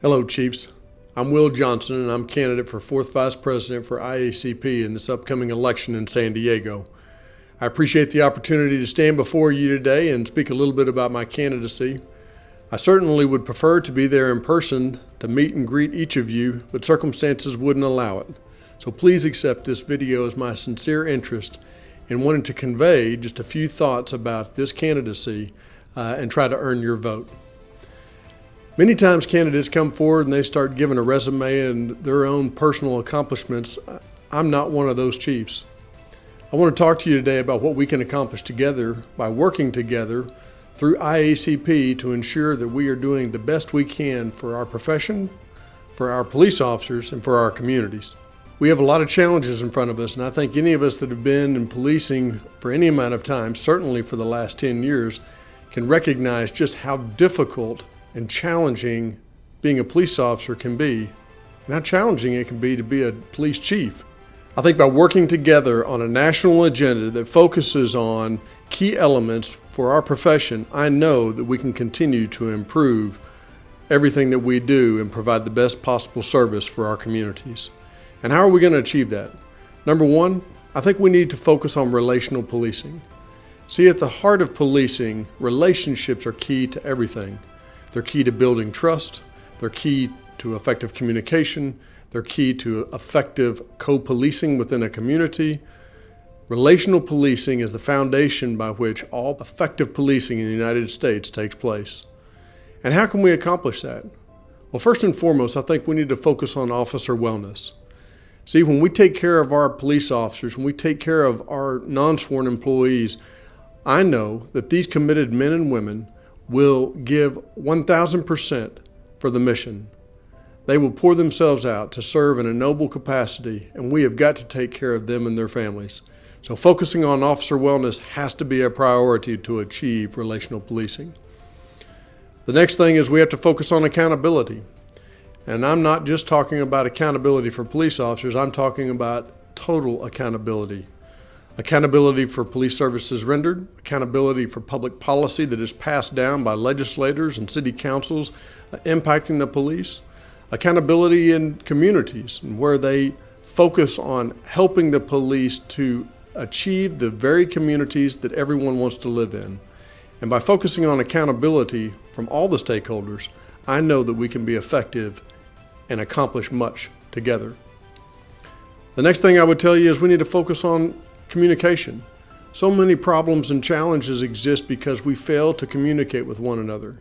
Hello, Chiefs. I'm Will Johnson, and I'm candidate for 4th Vice President for IACP in this upcoming election in San Diego. I appreciate the opportunity to stand before you today and speak a little bit about my candidacy. I certainly would prefer to be there in person to meet and greet each of you, but circumstances wouldn't allow it. So please accept this video as my sincere interest in wanting to convey just a few thoughts about this candidacy and try to earn your vote. Many times candidates come forward and they start giving a resume and their own personal accomplishments. I'm not one of those chiefs. I want to talk to you today about what we can accomplish together by working together through IACP to ensure that we are doing the best we can for our profession, for our police officers, and for our communities. We have a lot of challenges in front of us, and I think any of us that have been in policing for any amount of time, certainly for the last 10 years, can recognize just how difficult and challenging being a police officer can be, and how challenging it can be to be a police chief. I think by working together on a national agenda that focuses on key elements for our profession, I know that we can continue to improve everything that we do and provide the best possible service for our communities. And how are we going to achieve that? Number one, I think we need to focus on relational policing. See, at the heart of policing, relationships are key to everything. They're key to building trust, they're key to effective communication, they're key to effective co-policing within a community. Relational policing is the foundation by which all effective policing in the United States takes place. And how can we accomplish that? Well, first and foremost, I think we need to focus on officer wellness. See, when we take care of our police officers, when we take care of our non-sworn employees, I know that these committed men and women will give 1,000% for the mission. They will pour themselves out to serve in a noble capacity, and we have got to take care of them and their families. So focusing on officer wellness has to be a priority to achieve relational policing. The next thing is we have to focus on accountability. And I'm not just talking about accountability for police officers, I'm talking about total accountability. Accountability for police services rendered, accountability for public policy that is passed down by legislators and city councils impacting the police, accountability in communities where they focus on helping the police to achieve the very communities that everyone wants to live in. And by focusing on accountability from all the stakeholders, I know that we can be effective and accomplish much together. The next thing I would tell you is we need to focus on communication. So many problems and challenges exist because we fail to communicate with one another.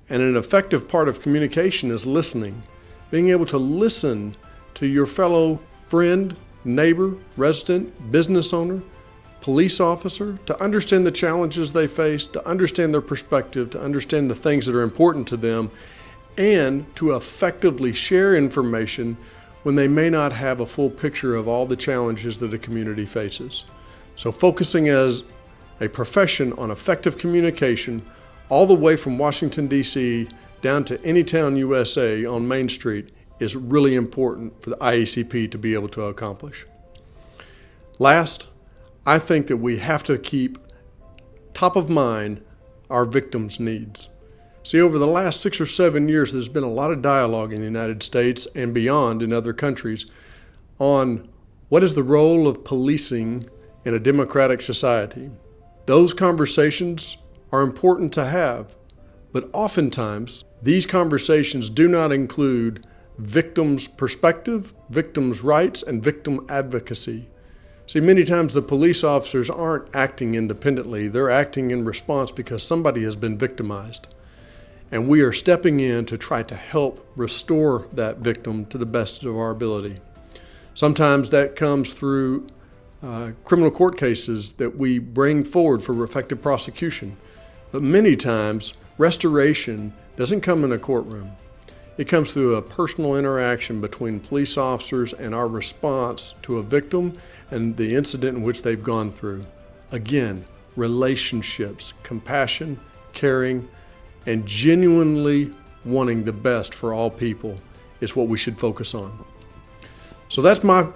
And an effective part of communication is listening. Being able to listen to your fellow friend, neighbor, resident, business owner, police officer, to understand the challenges they face, to understand their perspective, to understand the things that are important to them, and to effectively share information when they may not have a full picture of all the challenges that a community faces. So focusing as a profession on effective communication all the way from Washington, D.C. down to any town USA on Main Street is really important for the IACP to be able to accomplish. Last, I think that we have to keep top of mind our victims' needs. See, over the last 6 or 7 years, there's been a lot of dialogue in the United States and beyond in other countries on what is the role of policing in a democratic society. Those conversations are important to have, but oftentimes these conversations do not include victims' perspective, victims' rights, and victim advocacy. See, many times the police officers aren't acting independently, they're acting in response because somebody has been victimized. And we are stepping in to try to help restore that victim to the best of our ability. Sometimes that comes through criminal court cases that we bring forward for effective prosecution. But many times, restoration doesn't come in a courtroom. It comes through a personal interaction between police officers and our response to a victim and the incident in which they've gone through. Again, relationships, compassion, caring, and genuinely wanting the best for all people is what we should focus on. So that's my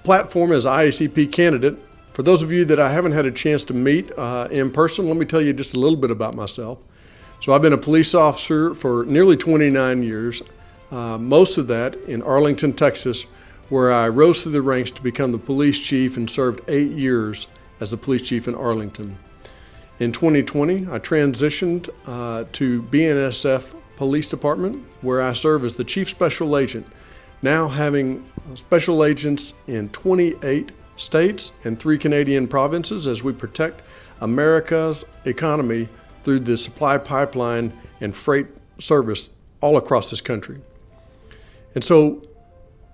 platform as IACP candidate. For those of you that I haven't had a chance to meet in person, let me tell you just a little bit about myself. So I've been a police officer for nearly 29 years. most of that in Arlington, Texas, where I rose through the ranks to become the police chief and served 8 years as the police chief in Arlington. In 2020, I transitioned to BNSF Police Department, where I serve as the Chief Special Agent, now having special agents in 28 states and 3 Canadian provinces as we protect America's economy through the supply pipeline and freight service all across this country. And so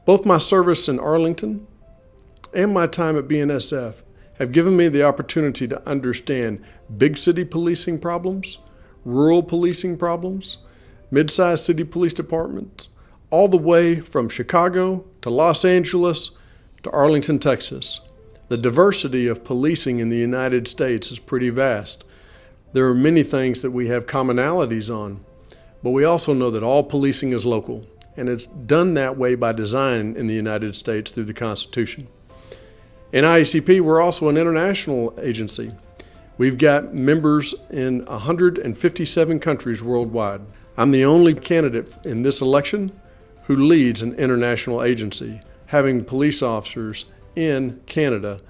both my service in Arlington and my time at BNSF have given me the opportunity to understand big city policing problems, rural policing problems, mid-sized city police departments, all the way from Chicago to Los Angeles to Arlington, Texas. The diversity of policing in the United States is pretty vast. There are many things that we have commonalities on, but we also know that all policing is local, and it's done that way by design in the United States through the Constitution. In IACP, we're also an international agency. We've got members in 157 countries worldwide. I'm the only candidate in this election who leads an international agency, having police officers in Canada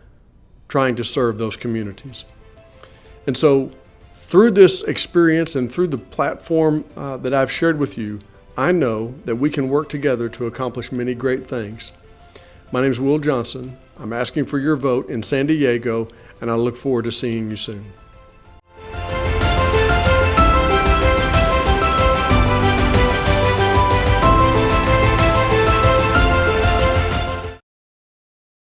trying to serve those communities. And so through this experience and through the platform that I've shared with you, I know that we can work together to accomplish many great things. My name is Will Johnson. I'm asking for your vote in San Diego, and I look forward to seeing you soon.